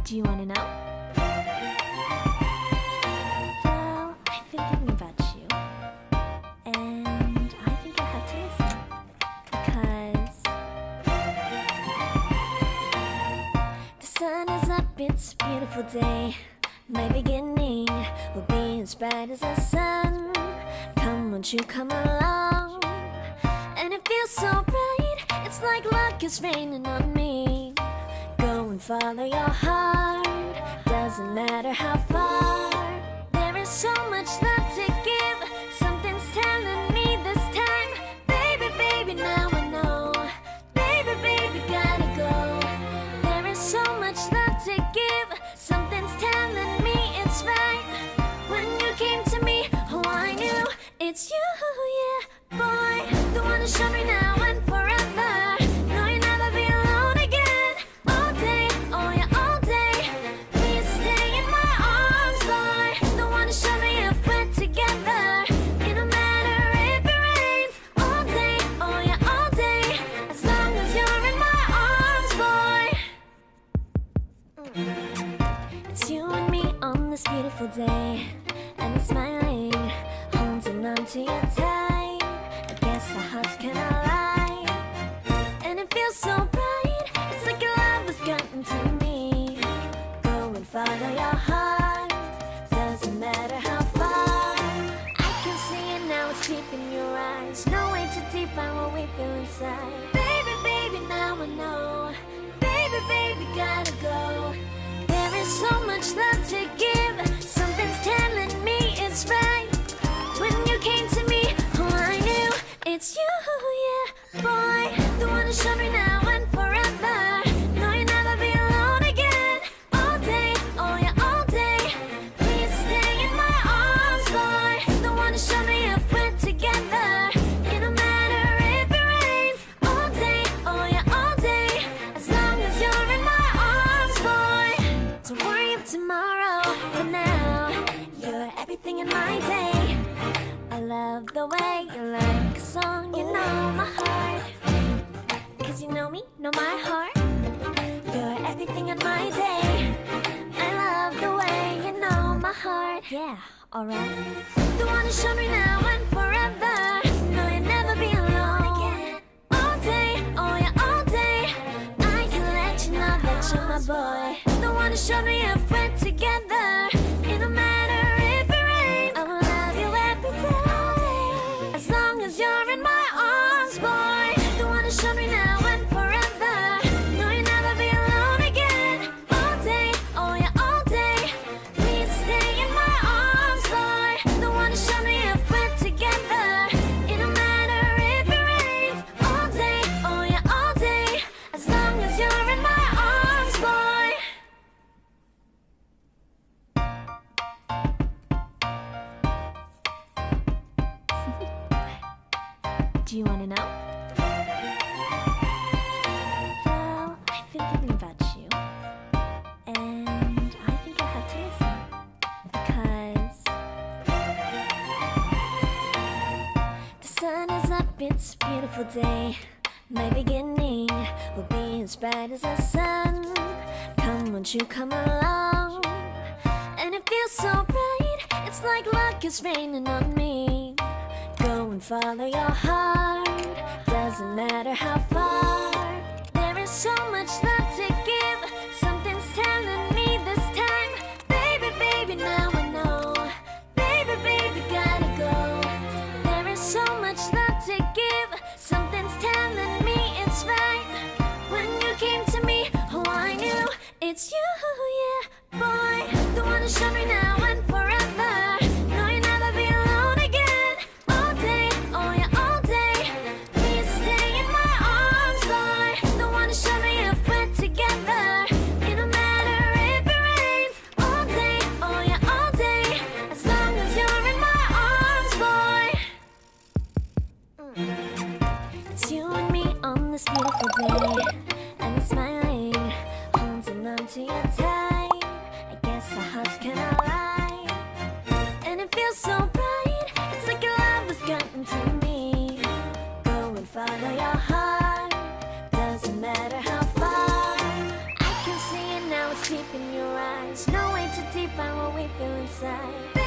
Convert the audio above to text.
Do you want to know? Well, I've been thinking about you, and I think I have to listen, because the sun is up, it's a beautiful day. My beginning will be as bright as the sun. Come, won't you come along? And it feels so bright, it's like luck is raining on me. Go and follow your heart, doesn't matter how far. There is so much love to give, something's telling me this time. Baby, baby, now I know. Baby, baby, gotta go. There is so much love to give, something's telling me it's right. When you came to me, oh, I knew it's you, yeah, boy. The one who showed me now and forever. No, you'll never be alone again. All day, oh yeah, all day. Please stay in my arms, boy. The one who showed me if we're together. It don't matter if it rains. All day, oh yeah, all day. As long as you're in my arms, boy. It's you and me on this beautiful day, and we're smiling, holding on to you tight. I guess our hearts can align, and it feels so bright. It's like your love has gotten to me. Go and follow your heart, doesn't matter how far. I can see it now, it's deep in your eyes. No way to define what we feel inside. Baby, baby, now I know. Baby, baby, gotta go. There is so much love to give, something's telling me it's right. When you came to me, oh, I knew it's you, yeah, boy. The one who showed me now and forever. No, you'll never be alone again. All day, oh yeah, all day. Please stay in my arms, boy. The one who showed me if we're together. It don't matter if it rains. All day, oh yeah, all day. As long as you're in my arms, boy. Don't worry of tomorrow, for now you're everything in my day. I love the way you like a song, you know my heart. Cause you know me, know my heart. You're everything in my day. I love the way you know my heart. Yeah, alright. The one who showed me now and forever. No, you'll never be alone again. All day, oh yeah, all day. I can let you know that you're my boy. The one who showed me if we're together. It don't matter if it rains. I will love you every day. As long as you're in my arms, boy. The one who showed me now and forever. No, you'll never be alone again. All day, oh yeah, all day. Please stay in my arms, boy. The one who showed me if we're together. It don't matter if it rains. All day, oh yeah, all day. As long as you're in my arms, boy. Do you want to know? Well, I've been thinking about you, and I think I have to listen, because the sun is up, it's a beautiful day. My beginning will be as bright as the sun. Come, won't you come along? And it feels so bright, it's like luck is raining on me. Go and follow your heart, doesn't matter how far. There is so much love to give, something's telling me this time. Baby, baby, now I know. Baby, baby, gotta go. There is so much love to give, something's telling me it's right. When you came to me, oh, I knew it's you, yeah, boy. The one who showed me now and forever. No, you'll never be alone again. All day, oh yeah, all day. Please stay in my arms, boy. The one who showed me if we're together. It don't matter if it rains. All day, oh yeah, all day. As long as you're in my arms, boy. It's you and me on this beautiful day, and we're smiling, holding on to you tight. I guess our hearts can align, and it feels so bright. It's like your love has gotten to me. Go and follow your heart, doesn't matter how far. I can see it now, it's deep look in your eyes. No way to define what we feel inside.